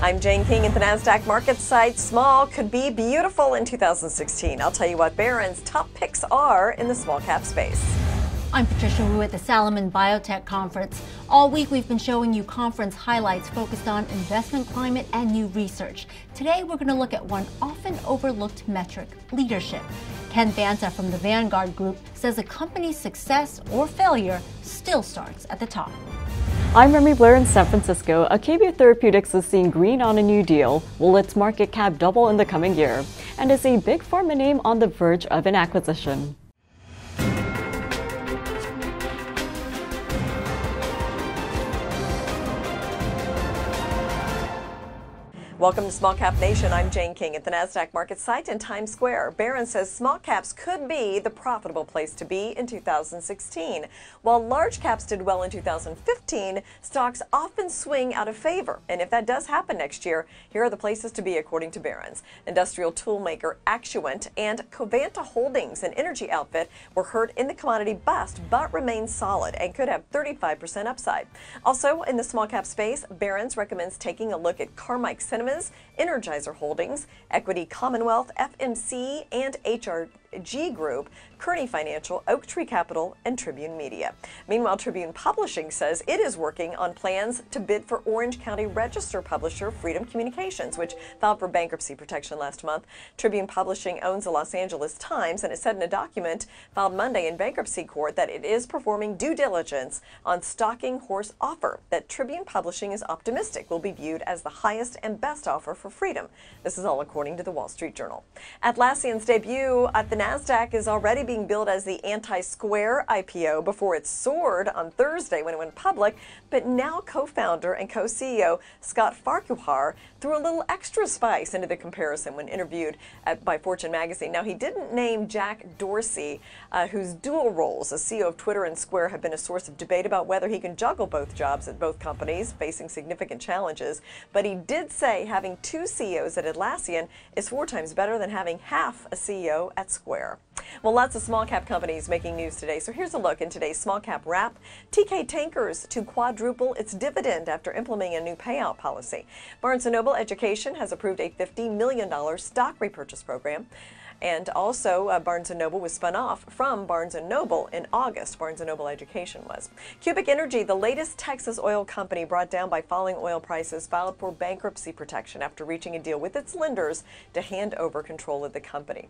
I'm Jane King at the NASDAQ market site. Small could be beautiful in 2016. I'll tell you what Barron's top picks are in the small cap space. I'm Patricia Wu at the Salomon Biotech conference. All week we've been showing you conference highlights focused on investment climate and new research. Today we're going to look at one often overlooked metric, leadership. Ken Banta from the Vanguard Group says a company's success or failure still starts at the top. I'm Remy Blair in San Francisco. Akebia Therapeutics is seeing green on a new deal. Will its market cap double in the coming year? And is a big pharma name on the verge of an acquisition? Welcome to Small Cap Nation. I'm Jane King at the NASDAQ market site in Times Square. Barron says small caps could be the profitable place to be in 2016. While large caps did well in 2015, stocks often swing out of favor. And if that does happen next year, here are the places to be according to Barron's. Industrial toolmaker Actuant and Covanta Holdings, an energy outfit, were hurt in the commodity bust but remain solid and could have 35% upside. Also in the small cap space, Barron's recommends taking a look at Carmike Cinemas, Energizer Holdings, Equity Commonwealth, FMC, and HRG Group, Kearney Financial, Oak Tree Capital, and Tribune Media. Meanwhile, Tribune Publishing says it is working on plans to bid for Orange County Register publisher Freedom Communications, which filed for bankruptcy protection last month. Tribune Publishing owns the Los Angeles Times, and it said in a document filed Monday in bankruptcy court that it is performing due diligence on Stalking Horse offer that Tribune Publishing is optimistic will be viewed as the highest and best offer for Freedom. This is all according to the Wall Street Journal. Atlassian's debut at the NASDAQ is already being billed as the anti-Square IPO before it soared on Thursday when it went public, but now co-founder and co-CEO Scott Farquhar threw a little extra spice into the comparison when interviewed by Fortune magazine. Now, he didn't name Jack Dorsey, whose dual roles as CEO of Twitter and Square have been a source of debate about whether he can juggle both jobs at both companies, facing significant challenges, but he did say having two CEOs at Atlassian is 4 times better than having half a CEO at Square. Well, lots of small cap companies making news today, so here's a look in today's small cap wrap. TK Tankers to quadruple its dividend after implementing a new payout policy. Barnes & Noble Education has approved a $50 million stock repurchase program. And also, Barnes & Noble was spun off from Barnes & Noble in August. Barnes & Noble Education was. Cubic Energy, the latest Texas oil company brought down by falling oil prices, filed for bankruptcy protection after reaching a deal with its lenders to hand over control of the company.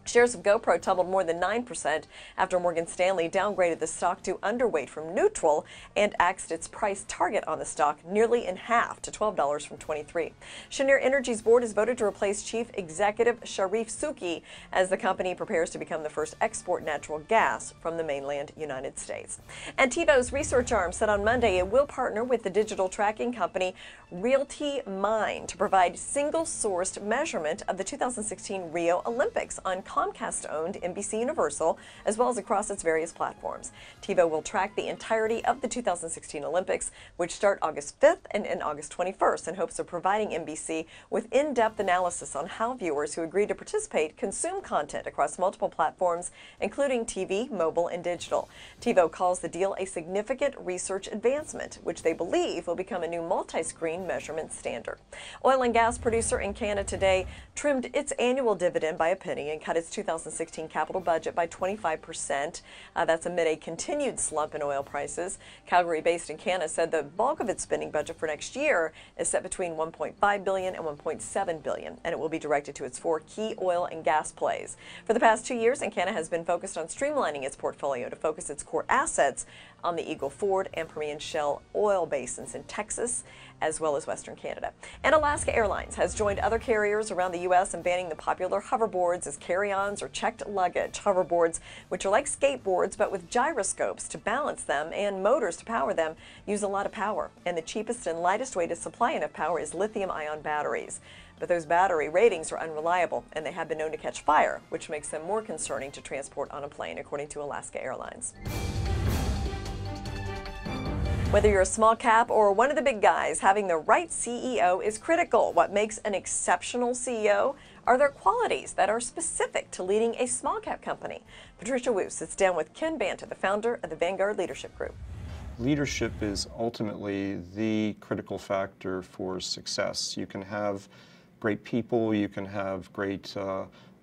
Shares of GoPro tumbled more than 9% after Morgan Stanley downgraded the stock to underweight from neutral and axed its price target on the stock nearly in half to $12 from $23. Cheniere Energy's board has voted to replace Chief Executive Sharif Souki as the company prepares to become the first export natural gas from the mainland United States. And TiVo's research arm said on Monday it will partner with the digital tracking company Realty Mind to provide single-sourced measurement of the 2016 Rio Olympics on Comcast-owned NBC Universal, as well as across its various platforms. TiVo will track the entirety of the 2016 Olympics, which start August 5th and end August 21st, in hopes of providing NBC with in-depth analysis on how viewers who agree to participate consume content across multiple platforms, including TV, mobile, and digital. TiVo calls the deal a significant research advancement, which they believe will become a new multi-screen measurement standard. Oil and gas producer in Canada today trimmed its annual dividend by a penny and cut its 2016 capital budget by 25%. That's amid a continued slump in oil prices. Calgary, based in Canada, said the bulk of its spending budget for next year is set between $1.5 billion and $1.7 billion, and it will be directed to its 4 key oil and gas plays. For the past 2 years, Canada has been focused on streamlining its portfolio to focus its core assets on the Eagle Ford and Permian Shale oil basins in Texas, as well as Western Canada. And Alaska Airlines has joined other carriers around the U.S. in banning the popular hoverboards as carry-ons or checked luggage. Hoverboards, which are like skateboards but with gyroscopes to balance them and motors to power them, use a lot of power. And the cheapest and lightest way to supply enough power is lithium-ion batteries. But those battery ratings are unreliable, and they have been known to catch fire, which makes them more concerning to transport on a plane, according to Alaska Airlines. Whether you're a small cap or one of the big guys, having the right CEO is critical. What makes an exceptional CEO are their qualities that are specific to leading a small cap company. Patricia Wu sits down with Ken Banta, the founder of the Vanguard Leadership Group. leadership is ultimately the critical factor for success. You can have great people, you can have great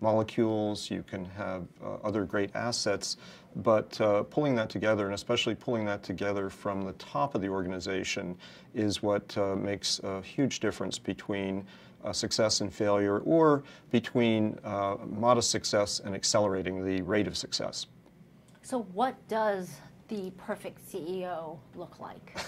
molecules, you can have other great assets, but pulling that together, and especially pulling that together from the top of the organization, is what makes a huge difference between success and failure, or between modest success and accelerating the rate of success. So what does the perfect CEO look like?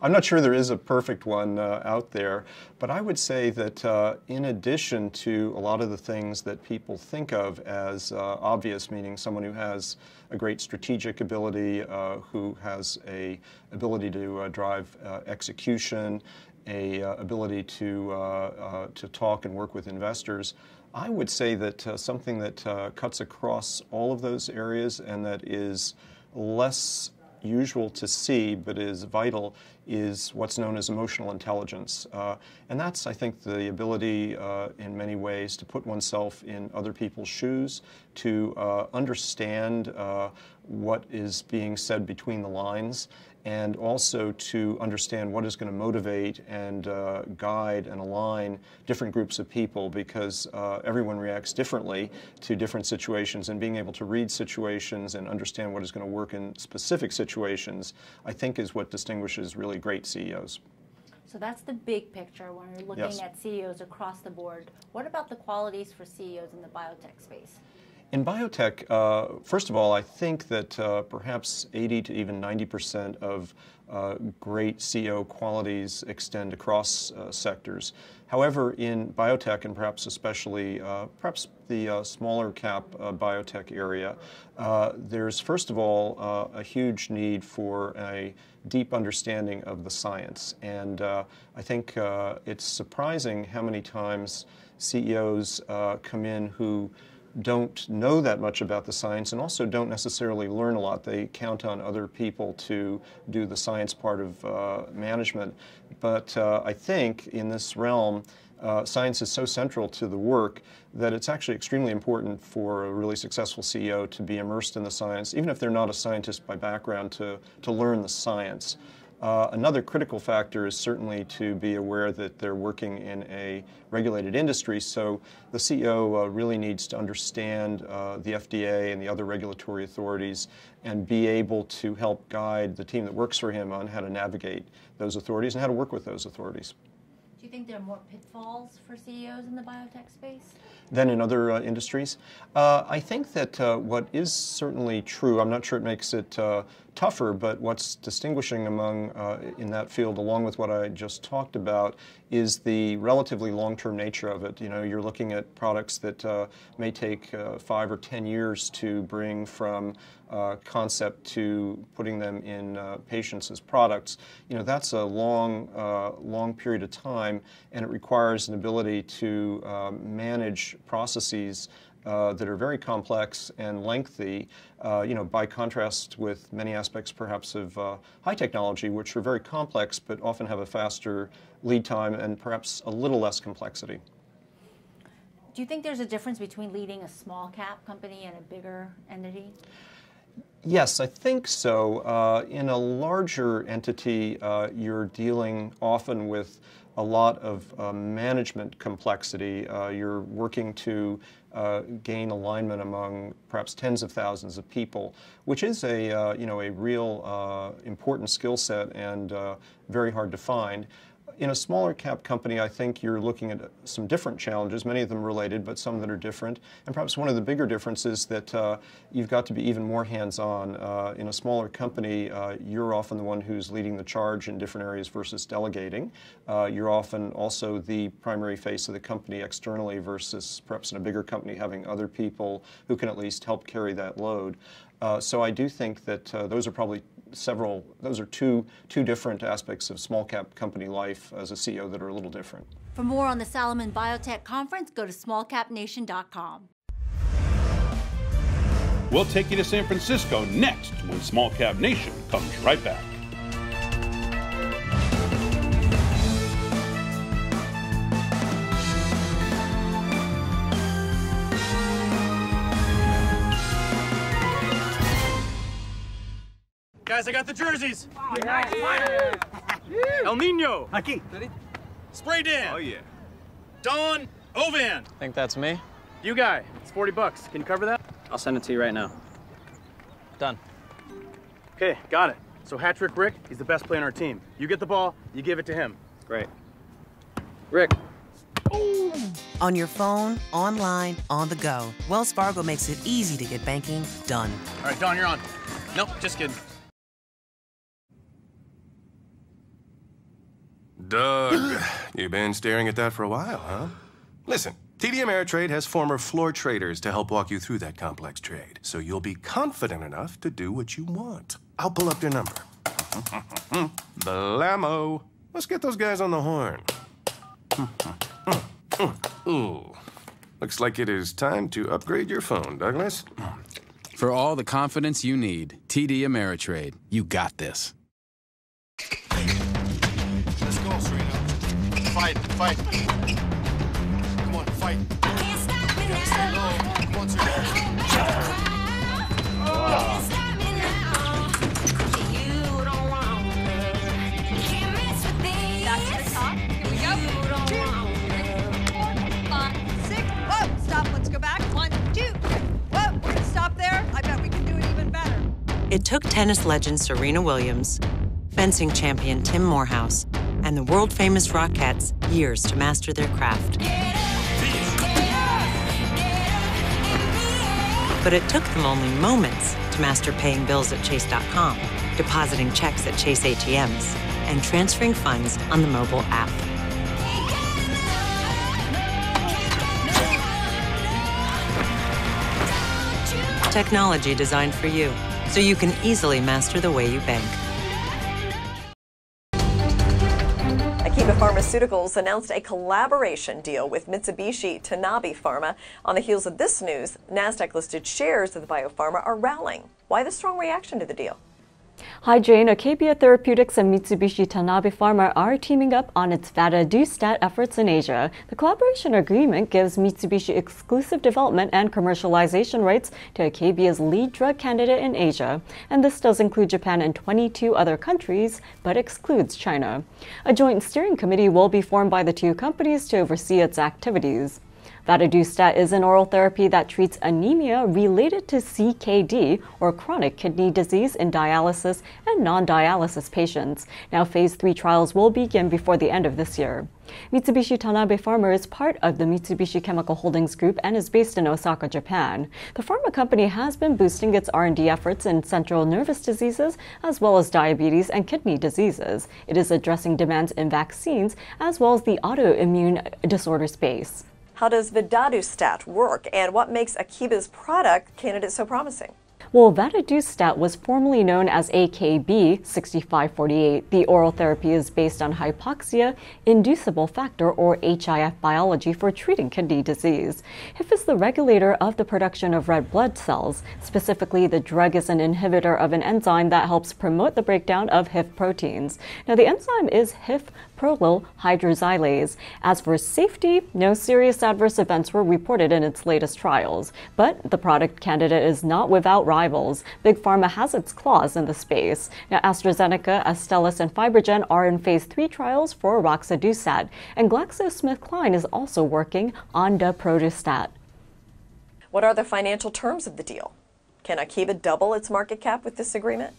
I'm not sure there is a perfect one out there, but I would say that in addition to a lot of the things that people think of as obvious, meaning someone who has a great strategic ability, who has a ability to drive execution, a ability to talk and work with investors, I would say that something that cuts across all of those areas and that is less usual to see but is vital is what's known as emotional intelligence. And that's, I think, the ability in many ways to put oneself in other people's shoes, to understand what is being said between the lines, and also to understand what is going to motivate and guide and align different groups of people, because everyone reacts differently to different situations, and being able to read situations and understand what is going to work in specific situations, I think, is what distinguishes really great CEOs. So that's the big picture when you're looking at CEOs across the board. What about the qualities for CEOs in the biotech space? In biotech, first of all, I think that perhaps 80 to even 90% of great CEO qualities extend across sectors. However, in biotech, and perhaps especially perhaps the smaller cap biotech area, there's first of all a huge need for a deep understanding of the science. And I think it's surprising how many times CEOs come in who don't know that much about the science and also don't necessarily learn a lot. They count on other people to do the science part of management. But I think in this realm, science is so central to the work that it's actually extremely important for a really successful CEO to be immersed in the science, even if they're not a scientist by background, to learn the science. Another critical factor is certainly to be aware that they're working in a regulated industry, so the CEO really needs to understand the FDA and the other regulatory authorities and be able to help guide the team that works for him on how to navigate those authorities and how to work with those authorities. Do you think there are more pitfalls for CEOs in the biotech space than in other industries? I think that what is certainly true, I'm not sure it makes it tougher, but what's distinguishing among in that field, along with what I just talked about, is the relatively long-term nature of it. You know, you're looking at products that may take 5 or 10 years to bring from concept to putting them in patients as products. You know, that's a long period of time, and it requires an ability to manage processes that are very complex and lengthy, you know, by contrast with many aspects perhaps of high technology, which are very complex but often have a faster lead time and perhaps a little less complexity. Do you think there's a difference between leading a small cap company and a bigger entity? Yes, I think so. In a larger entity, you're dealing often with a lot of management complexity. You're working to gain alignment among perhaps tens of thousands of people, which is a you know, a real important skill set and very hard to find. In a smaller cap company, I think you're looking at some different challenges, many of them related, but some that are different. And perhaps one of the bigger differences that you've got to be even more hands-on. In a smaller company, you're often the one who's leading the charge in different areas versus delegating. You're often also the primary face of the company externally versus perhaps in a bigger company having other people who can at least help carry that load. So I do think that those are probably those are two different aspects of small cap company life as a CEO that are a little different. For more on the Salomon Biotech Conference, go to smallcapnation.com. We'll take you to San Francisco next when Small Cap Nation comes right back. Guys, I got the jerseys. El Nino. Aquí. Spray Dan. Oh, yeah. Don Ovan. Think that's me? You guy. It's $40. Can you cover that? I'll send it to you right now. Done. Okay, got it. So hat-trick Rick, he's the best player on our team. You get the ball, you give it to him. Great. Rick. On your phone, online, on the go, Wells Fargo makes it easy to get banking done. All right, Don, you're on. Nope, just kidding. Doug, you've been staring at that for a while, huh? Listen, TD Ameritrade has former floor traders to help walk you through that complex trade, so you'll be confident enough to do what you want. I'll pull up their number. Blammo. Let's get those guys on the horn. Ooh. Looks like it is time to upgrade your phone, Douglas. For all the confidence you need, TD Ameritrade. You got this. Let's go, Serena. Fight, fight. Come on, fight. Can't stop me now. Come on, Serena. Back to the top. Here we go. 2, 4, 5, 6. Whoa, stop. Let's go back. 1, 2. Whoa, we're gonna stop there. I bet we can do it even better. It took tennis legend Serena Williams, fencing champion Tim Morehouse, and the world-famous Rockettes years to master their craft. But it took them only moments to master paying bills at Chase.com, depositing checks at Chase ATMs, and transferring funds on the mobile app. Technology designed for you, so you can easily master the way you bank. Akebia Pharmaceuticals announced a collaboration deal with Mitsubishi Tanabe Pharma. On the heels of this news, NASDAQ-listed shares of the biopharma are rallying. Why the strong reaction to the deal? Hi Jane, Akebia Therapeutics and Mitsubishi Tanabe Pharma are teaming up on its vadadustat efforts in Asia. The collaboration agreement gives Mitsubishi exclusive development and commercialization rights to Akebia's lead drug candidate in Asia. And this does include Japan and 22 other countries, but excludes China. A joint steering committee will be formed by the two companies to oversee its activities. Vadadustat is an oral therapy that treats anemia related to CKD, or chronic kidney disease, in dialysis and non-dialysis patients. Now, phase 3 trials will begin before the end of this year. Mitsubishi Tanabe Pharma is part of the Mitsubishi Chemical Holdings Group and is based in Osaka, Japan. The pharma company has been boosting its R&D efforts in central nervous diseases as well as diabetes and kidney diseases. It is addressing demands in vaccines as well as the autoimmune disorder space. How does vadadustat work, and what makes Akebia's product candidate so promising? Well, vadadustat was formerly known as AKB 6548. The oral therapy is based on hypoxia-inducible factor, or HIF biology, for treating kidney disease. HIF is the regulator of the production of red blood cells. Specifically, the drug is an inhibitor of an enzyme that helps promote the breakdown of HIF proteins. Now, the enzyme is HIF prolyl hydroxylase. As for safety, no serious adverse events were reported in its latest trials. But the product candidate is not without rivals. Big Pharma has its claws in the space. Now, AstraZeneca, Astellas, and FibroGen are in phase 3 trials for roxadustat, and GlaxoSmithKline is also working on daprodustat. What are the financial terms of the deal? Can Akebia double its market cap with this agreement?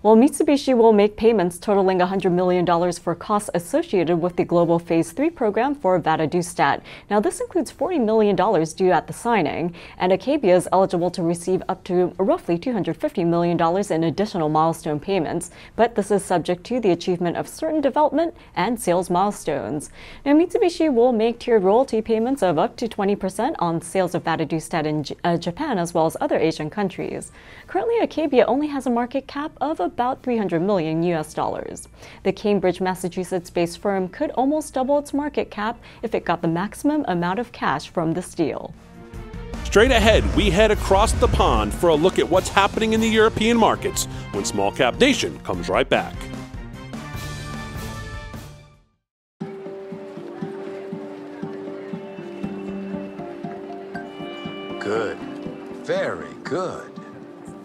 Well, Mitsubishi will make payments totaling $100 million for costs associated with the global phase 3 program for vadadustat. Now, this includes $40 million due at the signing, and Akebia is eligible to receive up to roughly $250 million in additional milestone payments, but this is subject to the achievement of certain development and sales milestones. Now, Mitsubishi will make tiered royalty payments of up to 20% on sales of vadadustat in Japan as well as other Asian countries. Currently, Akebia only has a market cap of about $300 million US. The Cambridge, Massachusetts-based firm could almost double its market cap if it got the maximum amount of cash from this deal. Straight ahead, we head across the pond for a look at what's happening in the European markets when Small Cap Nation comes right back. Good. Very good.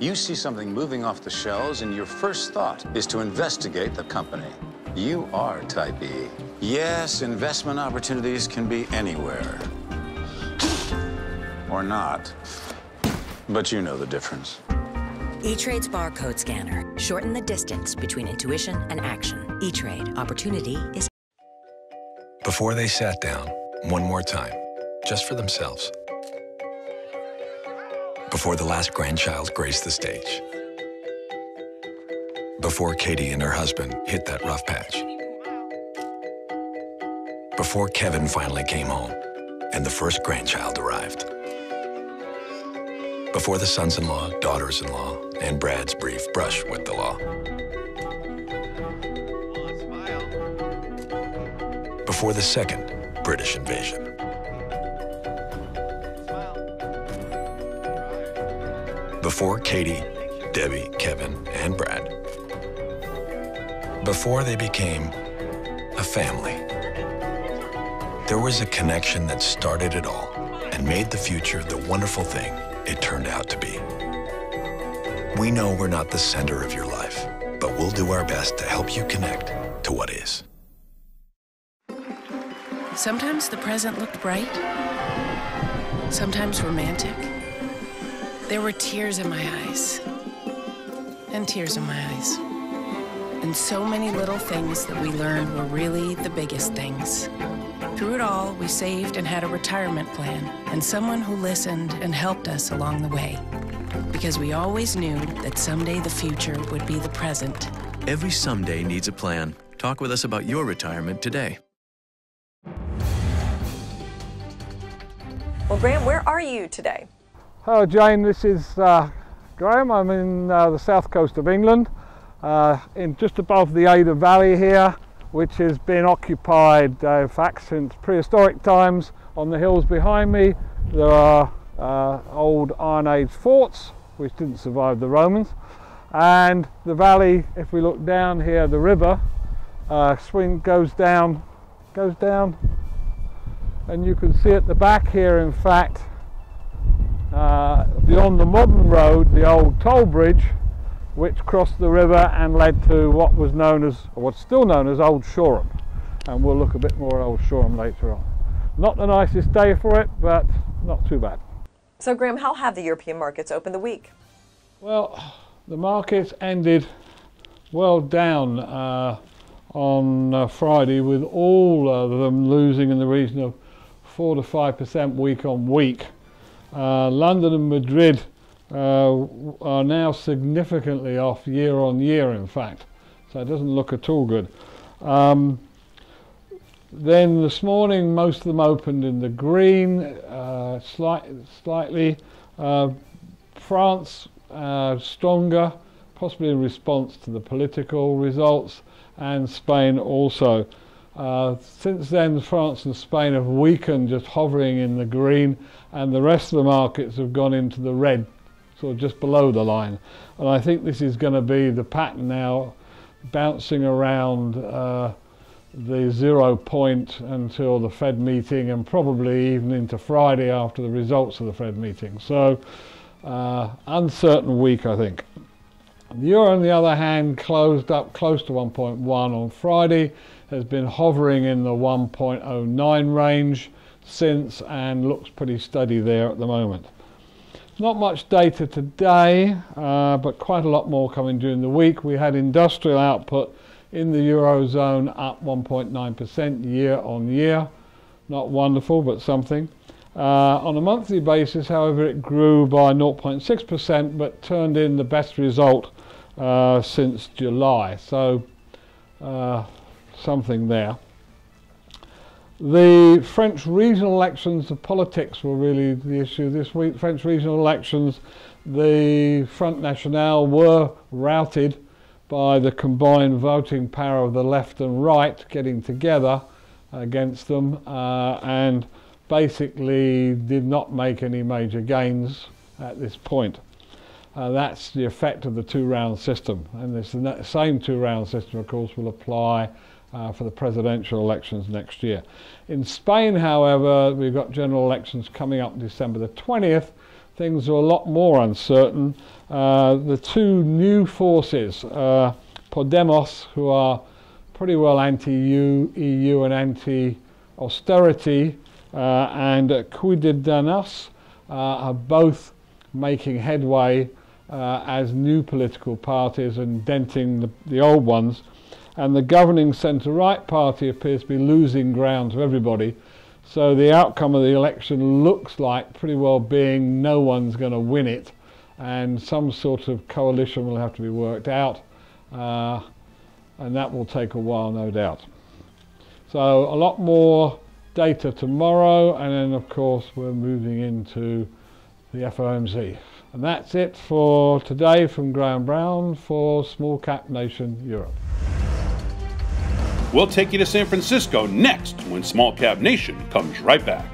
You see something moving off the shelves and your first thought is to investigate the company. You are type E. Yes, investment opportunities can be anywhere. Or not. But you know the difference. E-Trade's barcode scanner. Shorten the distance between intuition and action. E-Trade. Opportunity is... Before they sat down, one more time, just for themselves. Before the last grandchild graced the stage. Before Katie and her husband hit that rough patch. Before Kevin finally came home and the first grandchild arrived. Before the sons-in-law, daughters-in-law, and Brad's brief brush with the law. Before the second British invasion. Before Katie, Debbie, Kevin, and Brad. Before they became a family. There was a connection that started it all and made the future the wonderful thing it turned out to be. We know we're not the center of your life, but we'll do our best to help you connect to what is. Sometimes the present looked bright, sometimes romantic. There were tears in my eyes, and tears in my eyes. And so many little things that we learned were really the biggest things. Through it all, we saved and had a retirement plan, and someone who listened and helped us along the way. Because we always knew that someday the future would be the present. Every someday needs a plan. Talk with us about your retirement today. Well, Graham, where are you today? Hello, Jane. This is Graham. I'm in the south coast of England, in just above the Ada Valley here, which has been occupied, in fact, since prehistoric times. On the hills behind me, there are old Iron Age forts, which didn't survive the Romans. And the valley, if we look down here, the river goes down, and you can see at the back here, in fact, beyond the modern road, the old toll bridge, which crossed the river and led to what was known as, or what's still known as, Old Shoreham. And we'll look a bit more at Old Shoreham later on. Not the nicest day for it, but not too bad. So, Graham, how have the European markets opened the week? Well, the markets ended well down on Friday, with all of them losing in the region of 4 to 5% week on week. London and Madrid are now significantly off year on year, in fact, so it doesn't look at all good. Then this morning most of them opened in the green, slightly. France stronger, possibly in response to the political results, and Spain also. Since then, France and Spain have weakened, just hovering in the green, and the rest of the markets have gone into the red, sort of just below the line. And I think this is going to be the pattern now, bouncing around the 0 point until the Fed meeting, and probably even into Friday after the results of the Fed meeting. So uncertain week, I think. The euro, on the other hand, closed up close to 1.1 on Friday, has been hovering in the 1.09 range since, and looks pretty steady there at the moment. Not much data today, but quite a lot more coming during the week. We had industrial output in the Eurozone up 1.9% year on year. Not wonderful, but something. On a monthly basis, however, it grew by 0.6%, but turned in the best result since July. So something there. The French regional elections, the politics were really the issue this week. French regional elections, the Front National were routed by the combined voting power of the left and right getting together against them, and basically did not make any major gains at this point. That's the effect of the two-round system, and the same two-round system, of course, will apply for the presidential elections next year. In Spain, however, we've got general elections coming up December the 20th. things are a lot more uncertain. The two new forces, Podemos, who are pretty well anti-EU and anti-austerity, and Ciudadanos are both making headway as new political parties and denting the old ones. And the governing centre-right party appears to be losing ground to everybody. So the outcome of the election looks like pretty well being no one's going to win it, and some sort of coalition will have to be worked out, and that will take a while, no doubt. So a lot more data tomorrow, and then of course we're moving into the FOMC. And that's it for today from Graham Brown for Small Cap Nation Europe. We'll take you to San Francisco next when Small Cap Nation comes right back.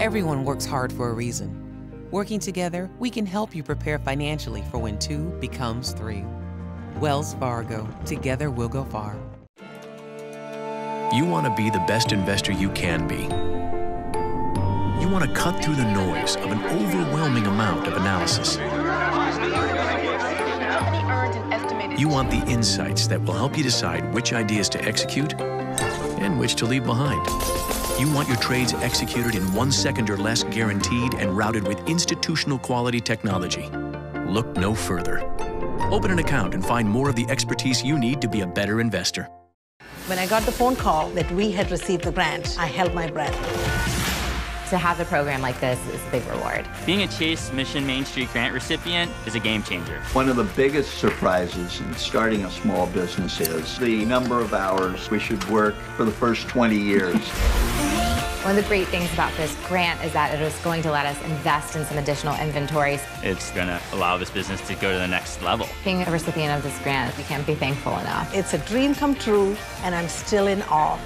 Everyone works hard for a reason. Working together, we can help you prepare financially for when 2 becomes 3. Wells Fargo. Together we'll go far. You want to be the best investor you can be. You want to cut through the noise of an overwhelming amount of analysis. You want the insights that will help you decide which ideas to execute and which to leave behind. You want your trades executed in 1 second or less, guaranteed and routed with institutional quality technology. Look no further. Open an account and find more of the expertise you need to be a better investor. When I got the phone call that we had received the grant, I held my breath. To have a program like this is a big reward. Being a Chase Mission Main Street grant recipient is a game changer. One of the biggest surprises in starting a small business is the number of hours we should work for the first 20 years. One of the great things about this grant is that it is going to let us invest in some additional inventories. It's going to allow this business to go to the next level. Being a recipient of this grant, we can't be thankful enough. It's a dream come true, and I'm still in awe.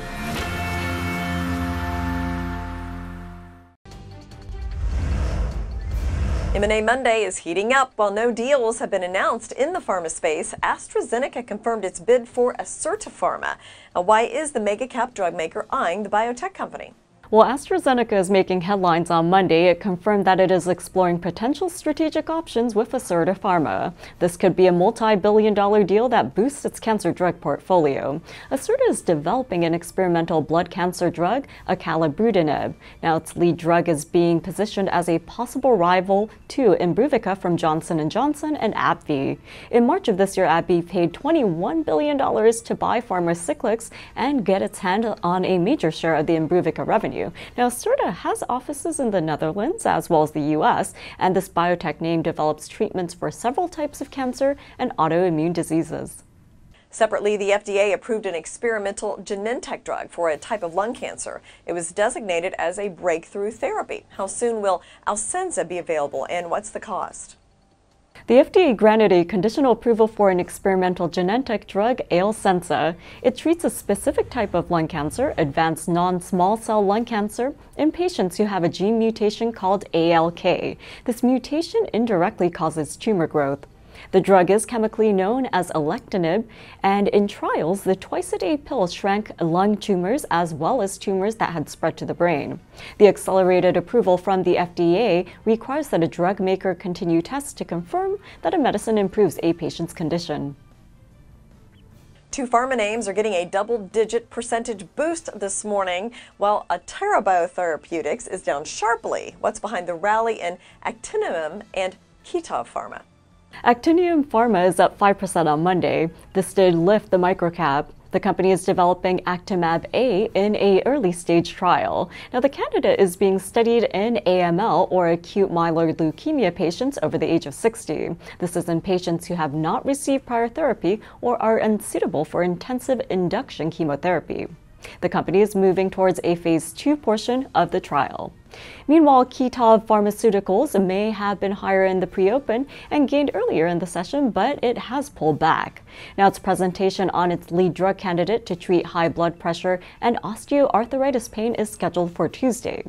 M&A Monday is heating up. While no deals have been announced in the pharma space, AstraZeneca confirmed its bid for Pharma. Now, why is the mega-cap drug maker eyeing the biotech company? Well, AstraZeneca is making headlines on Monday. It confirmed that it is exploring potential strategic options with Pharma. This could be a multi-billion-dollar deal that boosts its cancer drug portfolio. Acerta is developing an experimental blood cancer drug, acalabrutinib. Now, its lead drug is being positioned as a possible rival to Imbruvica from Johnson & Johnson and AbbVie. In March of this year, AbbVie paid $21 billion to buy Pharmacyclics and get its hand on a major share of the Imbruvica revenue. Now, Acerta has offices in the Netherlands as well as the U.S., and this biotech name develops treatments for several types of cancer and autoimmune diseases. Separately, the FDA approved an experimental Genentech drug for a type of lung cancer. It was designated as a breakthrough therapy. How soon will Alcenza be available, and what's the cost? The FDA granted a conditional approval for an experimental Genentech drug, Alcenza. It treats a specific type of lung cancer, advanced non-small cell lung cancer, in patients who have a gene mutation called ALK. This mutation indirectly causes tumor growth. The drug is chemically known as alectinib, and in trials, the twice-a-day pill shrank lung tumors as well as tumors that had spread to the brain. The accelerated approval from the FDA requires that a drug maker continue tests to confirm that a medicine improves a patient's condition. Two pharma names are getting a double-digit percentage boost this morning, while Akebia Therapeutics is down sharply. What's behind the rally in Actinium and Pharma? Actinium Pharma is up 5% on Monday. This did lift the microcap. The company is developing Actimab A in an early-stage trial. Now, the candidate is being studied in AML, or acute myeloid leukemia, patients over the age of 60. This is in patients who have not received prior therapy or are unsuitable for intensive induction chemotherapy. The company is moving towards a phase 2 portion of the trial. Meanwhile, Pharmaceuticals may have been higher in the pre-open and gained earlier in the session, but it has pulled back. Now, its presentation on its lead drug candidate to treat high blood pressure and osteoarthritis pain is scheduled for Tuesday.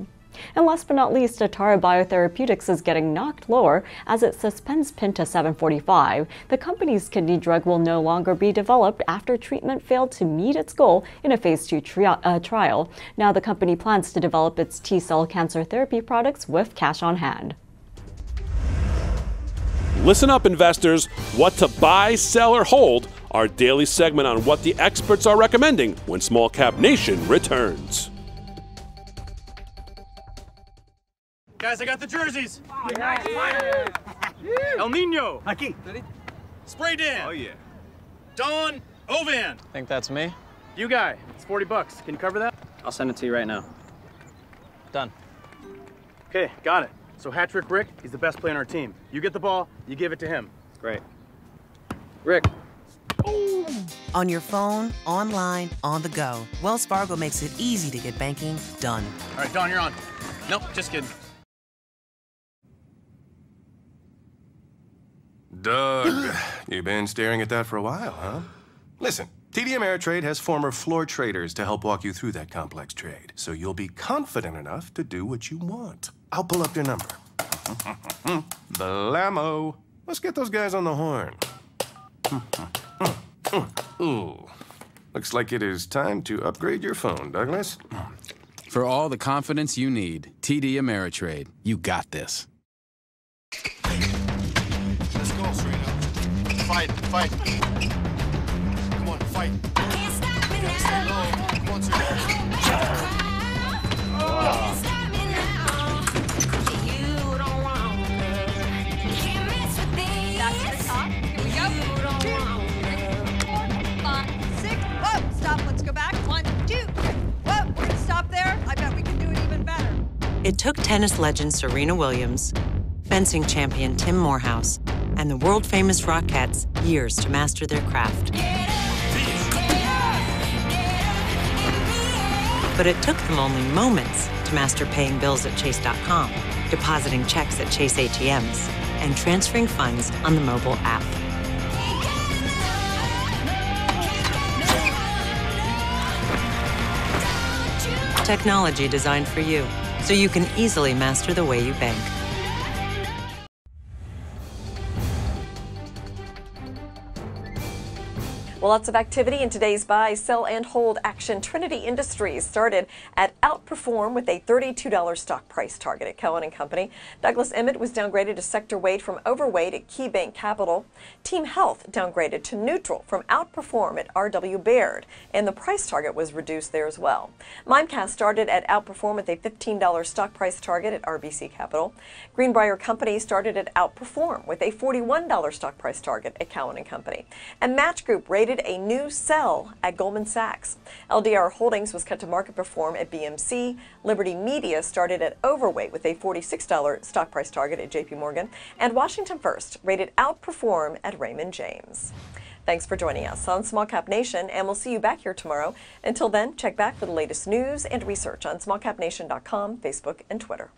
And last but not least, Akebia Therapeutics is getting knocked lower as it suspends PIN to 745. The company's kidney drug will no longer be developed after treatment failed to meet its goal in a phase 2 trial. Now the company plans to develop its T-cell cancer therapy products with cash on hand. Listen up, investors. What to buy, sell, or hold. Our daily segment on what the experts are recommending when Small Cap Nation returns. Guys, I got the jerseys. El Nino. Aquí. Spray Dan. Oh, yeah. Don Ovan. Think that's me? You guy. It's $40. Can you cover that? I'll send it to you right now. Done. Okay, got it. So hat-trick Rick, he's the best player on our team. You get the ball, you give it to him. Great. Rick. On your phone, online, on the go, Wells Fargo makes it easy to get banking done. All right, Don, you're on. Nope, just kidding. Doug, you've been staring at that for a while, huh? Listen, TD Ameritrade has former floor traders to help walk you through that complex trade, so you'll be confident enough to do what you want. I'll pull up their number. Blammo. Let's get those guys on the horn. Ooh. Looks like it is time to upgrade your phone, Douglas. For all the confidence you need, TD Ameritrade. You got this. Let's go, Serena. Fight, fight. Come on, fight. Can't stop me now. Come on, Serena. Back to the top. Here we go. 2, 3, 4, 5, 6. Whoa, stop. Let's go back. 1, 2. Whoa, we're gonna stop there. I bet we can do it even better. It took tennis legend Serena Williams, fencing champion Tim Morehouse, and the world-famous Rockettes years to master their craft. But it took them only moments to master paying bills at Chase.com, depositing checks at Chase ATMs, and transferring funds on the mobile app. Technology designed for you, so you can easily master the way you bank. Well, lots of activity in today's buy, sell, and hold action. Trinity Industries started at outperform with a $32 stock price target at Cohen & Company. Douglas Emmett was downgraded to sector weight from overweight at KeyBank Capital. Team Health downgraded to neutral from outperform at R.W. Baird, and the price target was reduced there as well. Mimecast started at outperform with a $15 stock price target at RBC Capital. Greenbrier Company started at outperform with a $41 stock price target at Cohen & Company. And Match Group rated a new sell at Goldman Sachs. LDR Holdings was cut to market perform at BMC. Liberty Media started at overweight with a $46 stock price target at JP Morgan. And Washington First rated outperform at Raymond James. Thanks for joining us on Small Cap Nation, and we'll see you back here tomorrow. Until then, check back for the latest news and research on smallcapnation.com, Facebook, and Twitter.